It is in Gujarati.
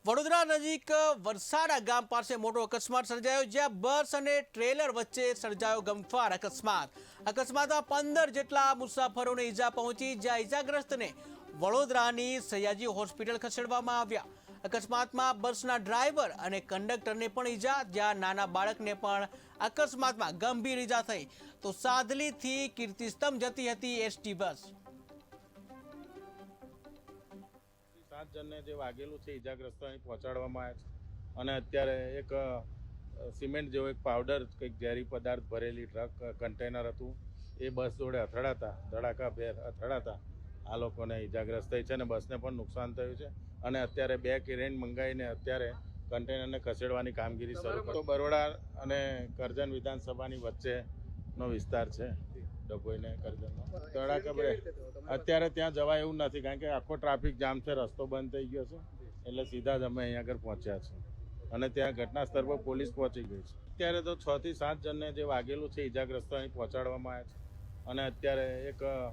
વડોદરા નજીક વરસાડા ગામ પાસે મોટો અકસ્માત સર્જાયો, જ્યાં બસ અને ટ્રેલર વચ્ચે સર્જાયો ગમખ્વાર અકસ્માતમાં 15 જેટલા મુસાફરોને ઈજા પહોંચી, જ્યાં ઈજાગ્રસ્તને વડોદરાની સયાજી હોસ્પિટલ ખસેડવામાં આવ્યા। અકસ્માતમાં બસના ડ્રાઈવર અને કંડક્ટરને પણ ઈજા, જ્યાં નાના બાળકને પણ અકસ્માતમાં ગંભીર ઈજા થઈ। તો સાદલીથી કીર્તિસ્તંભ જતી હતી એસટી બસ। 7 જણને જે વાગેલું છે ઈજાગ્રસ્તો અહીં પહોંચાડવામાં આવ્યા છે અને અત્યારે એક સિમેન્ટ જેવો એક પાવડર કંઈક ઝેરી પદાર્થ ભરેલી ટ્રક કન્ટેનર હતું એ બસ જોડે અથડાતા ધડાકાભેર અથડાતા આ લોકોને ઈજાગ્રસ્ત થઈ છે અને બસને પણ નુકસાન થયું છે અને અત્યારે 2 ક્રેન મંગાવીને અત્યારે કન્ટેનરને ખસેડવાની કામગીરી શરૂ કરી। તો બરોડા અને કરજણ વિધાનસભાની વચ્ચેનો વિસ્તાર છે, ડભોઈને કરજણનો ધડાકાભેર અત્યારે ત્યાં જવાય એવું નથી, કારણ કે આખો ટ્રાફિક જામ છે, રસ્તો બંધ થઈ ગયો છે, એટલે સીધા જ અમે અહીંયા આગળ પહોંચ્યા છે અને ત્યાં ઘટના સ્થળ પર પોલીસ પહોંચી ગઈ છે। અત્યારે તો 6 થી 7 જણને જે વાગેલું છે ઈજાગ્રસ્તો અહીં પહોંચાડવામાં આવ્યા છે અને અત્યારે એક